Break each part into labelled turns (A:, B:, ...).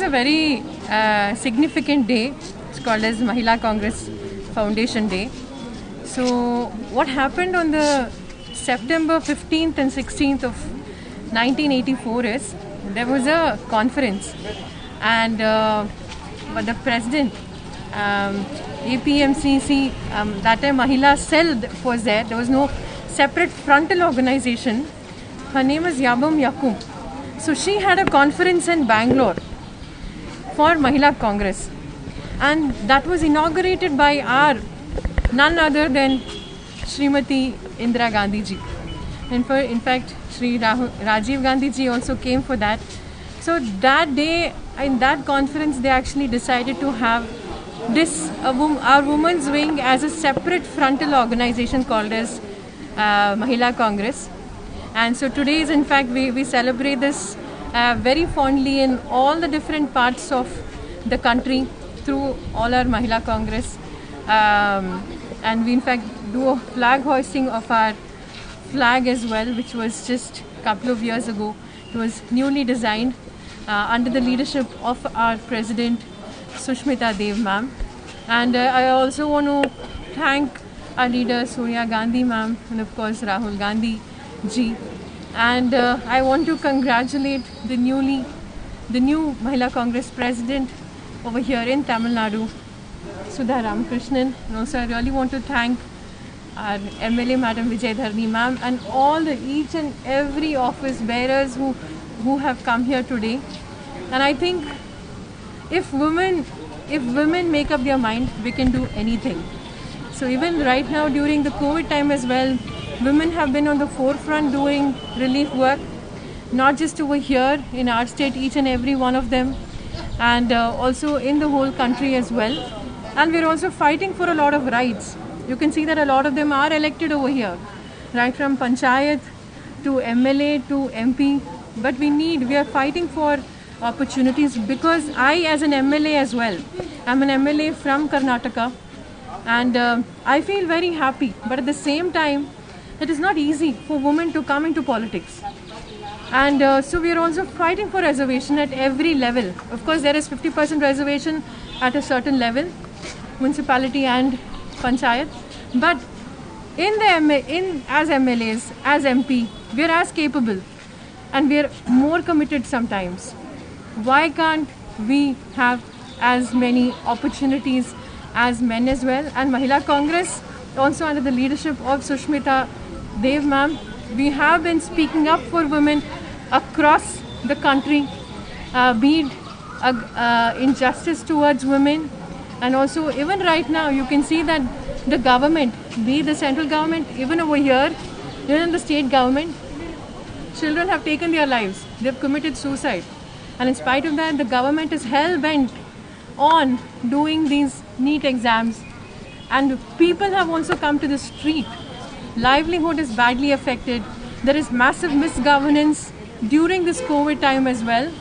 A: a very significant day. It's called as Mahila Congress Foundation Day. So what happened on the September 15th and 16th of 1984 is there was a conference, and the president, APMCC, that time Mahila Cell was there. There was no separate frontal organization. Her name is Yabam Yakum. So she had a conference in Bangalore for Mahila Congress, and that was inaugurated by none other than Srimati Indira Gandhi ji. In fact, Shri Rajiv Gandhi ji also came for that. So that day, in that conference, they actually decided to have this our women's wing as a separate frontal organization called as Mahila Congress. And so today is, in fact, we celebrate this very fondly in all the different parts of the country through all our Mahila Congress. And we in fact do a flag hoisting of our flag as well, which was just a couple of years ago. It was newly designed under the leadership of our President Sushmita Dev ma'am. And I also want to thank our leader Sonia Gandhi ma'am, and of course Rahul Gandhi ji. And I want to congratulate the new Mahila Congress president over here in Tamil Nadu, Sudha Ramakrishnan. And also I really want to thank our MLA Madam Vijay Dharni ma'am and all each and every office bearers who have come here today. And I think if women make up their mind, we can do anything. So even right now during the COVID time as well, women have been on the forefront doing relief work, not just over here in our state, each and every one of them, and also in the whole country as well. And we're also fighting for a lot of rights. You can see that a lot of them are elected over here, right from Panchayat to MLA to MP. But we are fighting for opportunities, because I, as an MLA as well, I'm an MLA from Karnataka, and I feel very happy. But at the same time, it is not easy for women to come into politics. And so we are also fighting for reservation at every level. Of course, there is 50% reservation at a certain level, municipality and Panchayat. But as MLAs, as MP, we are as capable and we are more committed sometimes. Why can't we have as many opportunities as men as well? And Mahila Congress, also under the leadership of Sushmita Dev ma'am, we have been speaking up for women across the country, be it injustice towards women. And also even right now you can see that the government, be it the central government, even over here, even in the state government, children have taken their lives. They've committed suicide. And in spite of that, the government is hell-bent on doing these NEET exams. And people have also come to the street. Livelihood is badly affected. There is massive misgovernance during this COVID time as well.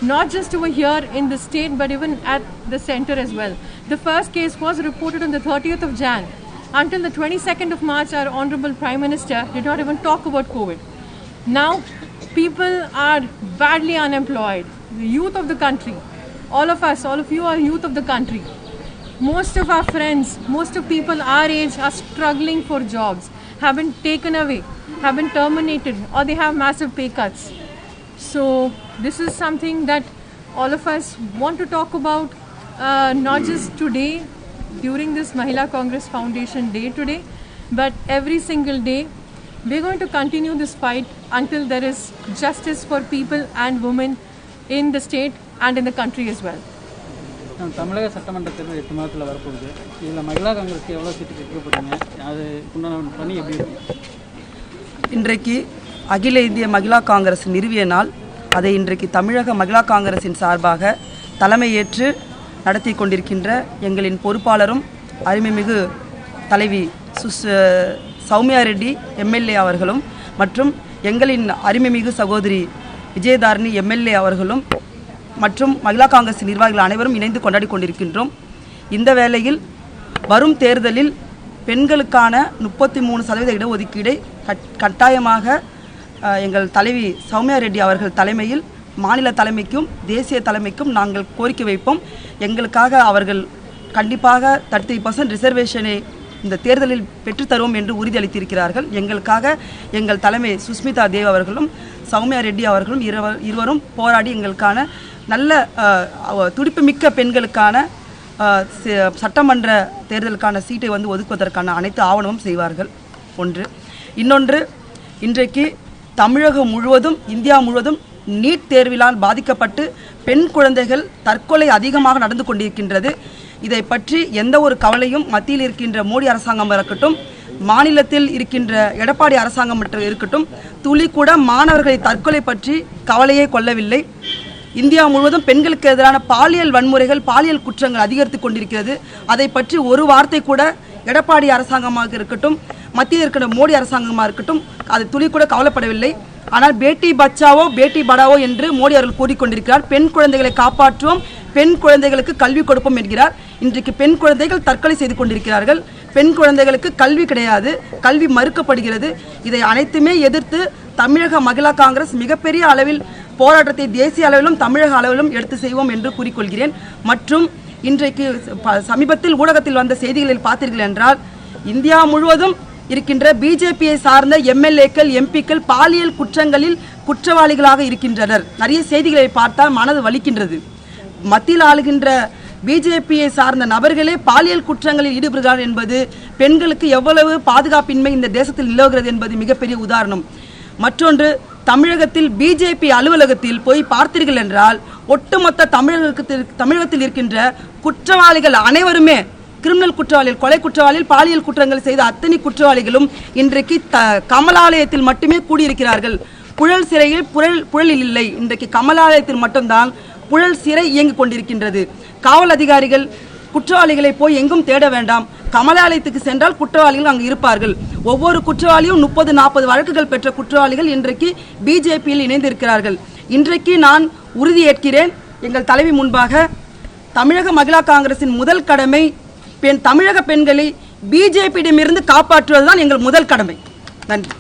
A: Not just over here in the state, but even at the center as well. The first case was reported on the 30th of Jan. Until the 22nd of March, our Honorable Prime Minister did not even talk about COVID. Now, people are badly unemployed. The youth of the country, all of us, all of you are youth of the country. Most of our friends, most of people our age are struggling for jobs, have been taken away, have been terminated, or they have massive pay cuts. So this is something that all of us want to talk about, not just today during this Mahila Congress Foundation Day today, but every single day. We're going to continue this fight until there is justice for people and women in the state and in the country as well.
B: தமிழக சட்டமன்ற தேர்தல் 8 மாதத்தில் வரப்போகுது. இதில் மகிழா காங்கிரஸ்க்கு எவ்வளோ சீட்டு கேட்க போகிறீங்க? அது உண்டான பணி எப்படி இருக்கு?
C: இன்றைக்கு அகில இந்திய மகிழா காங்கிரஸ் நிறுவிய நாள். அதை இன்றைக்கு தமிழக மகிழா காங்கிரஸின் சார்பாக தலைமையேற்று நடத்தி கொண்டிருக்கின்ற எங்களின் பொறுப்பாளரும் அருமைமிகு தலைவி சௌமியா ரெட்டி எம்எல்ஏ அவர்களும் மற்றும் எங்களின் அருமைமிகு சகோதரி விஜயதாரணி எம்எல்ஏ அவர்களும் மற்றும் மகிழா காங்கிரஸ் நிர்வாகிகள் அனைவரும் இணைந்து கொண்டாடி கொண்டிருக்கின்றோம். இந்த வேளையில் வரும் தேர்தலில் பெண்களுக்கான 33% இடஒதுக்கீடை கட்டாயமாக எங்கள் தலைவி சௌமியா ரெட்டி அவர்கள் தலைமையில் மாநில தலைமைக்கும் தேசிய தலைமைக்கும் நாங்கள் கோரிக்கை வைப்போம். எங்களுக்காக அவர்கள் கண்டிப்பாக 30% ரிசர்வேஷனை இந்த தேர்தலில் பெற்றுத்தருவோம் என்று உறுதியளித்திருக்கிறார்கள். எங்களுக்காக எங்கள் தலைமை சுஸ்மிதா தேவ் அவர்களும் சௌமியா ரெட்டி அவர்களும் இருவரும் போராடி எங்களுக்கான நல்ல துடிப்புமிக்க பெண்களுக்கான சட்டமன்ற தேர்தலுக்கான சீட்டை ஒதுக்குவதற்கான அனைத்து ஆவணமும் செய்வார்கள். ஒன்று. இன்னொன்று, இன்றைக்கு தமிழகம் முழுவதும் இந்தியா முழுவதும் நீட் தேர்விலால் பாதிக்கப்பட்டு பெண் குழந்தைகள் தற்கொலை அதிகமாக நடந்து கொண்டிருக்கின்றது. இதை பற்றி எந்த ஒரு கவலையும் மத்தியில் இருக்கின்ற மோடி அரசாங்கம் இருக்கட்டும், மாநிலத்தில் இருக்கின்ற எடப்பாடி அரசாங்கம் இருக்கட்டும், துளி கூட மாணவர்களை தற்கொலை பற்றி கவலையே கொள்ளவில்லை. இந்தியா முழுவதும் பெண்களுக்கு எதிரான பாலியல் வன்முறைகள், பாலியல் குற்றங்கள் அதிகரித்து கொண்டிருக்கிறது. அதை பற்றி ஒரு வார்த்தை கூட எடப்பாடி அரசாங்கமாக இருக்கட்டும், மத்தியில் இருக்கிற மோடி அரசாங்கமாக இருக்கட்டும், அது துளி கூட கவலைப்படவில்லை. ஆனால் பேட்டி பச்சாவோ பேட்டி படாவோ என்று மோடி அவர்கள் கூறிக்கொண்டிருக்கிறார். பெண் குழந்தைகளை காப்பாற்றுவோம், பெண் குழந்தைகளுக்கு கல்வி கொடுப்போம் என்கிறார். இன்றைக்கு பெண் குழந்தைகள் தற்கொலை செய்து கொண்டிருக்கிறார்கள். பெண் குழந்தைகளுக்கு கல்வி கிடையாது, கல்வி மறுக்கப்படுகிறது. இதை அனைத்துமே எதிர்த்து தமிழக மகிழா காங்கிரஸ் மிகப்பெரிய அளவில் போராட்டத்தை தேசிய அளவிலும் தமிழக அளவிலும் எடுத்து செய்வோம் என்று கூறிக்கொள்கிறேன். மற்றும் இன்றைக்கு சமீபத்தில் ஊடகத்தில் வந்த செய்திகளில் பார்த்தீர்கள் என்றால், இந்தியா முழுவதும் இருக்கின்ற பிஜேபியை சார்ந்த எம்எல்ஏக்கள், எம்பிக்கள் பாலியல் குற்றங்களில் குற்றவாளிகளாக இருக்கின்றனர். நிறைய செய்திகளை பார்த்தால் மனது வலிக்கின்றது. மத்தியில் ஆளுகின்ற பிஜேபியை சார்ந்த நபர்களே பாலியல் குற்றங்களில் ஈடுபடுகிறார் என்பது பெண்களுக்கு எவ்வளவு பாதுகாப்பின்மை இந்த தேசத்தில் நிலவுகிறது என்பது மிகப்பெரிய உதாரணம். மற்றொன்று, தமிழகத்தில் பிஜேபி அலுவலகத்தில் போய் பார்த்தீர்கள் என்றால் ஒட்டுமொத்த தமிழகத்தில் இருக்கின்ற குற்றவாளிகள் அனைவருமே கிரிமினல் குற்றவாளிகள், கொலை குற்றவாளிகள், பாலியல் குற்றங்கள் செய்த அத்தனை குற்றவாளிகளும் இன்றைக்கு கமலாலயத்தில் மட்டுமே கூடியிருக்கிறார்கள். புழல் சிறையில் புழலில் இல்லை. இன்றைக்கு கமலாலயத்தில் மட்டும்தான் புழல் சிறை இயங்கிக் கொண்டிருக்கின்றது. காவல் அதிகாரிகள் குற்றவாளிகளை போய் எங்கும் தேட வேண்டாம், கமலாலயத்துக்கு சென்றால் குற்றவாளிகள் அங்கு இருப்பார்கள். ஒவ்வொரு குற்றவாளியும் 30-40 வழக்குகள் பெற்ற குற்றவாளிகள் இன்றைக்கு பிஜேபியில் இணைந்திருக்கிறார்கள். இன்றைக்கு நான் உறுதியேற்கிறேன் எங்கள் தலைவி முன்பாக, தமிழக மகிழா காங்கிரசின் முதல் கடமை தமிழக பெண்களை பிஜேபியிடமிருந்து காப்பாற்றுவதுதான் எங்கள் முதல் கடமை. நன்றி.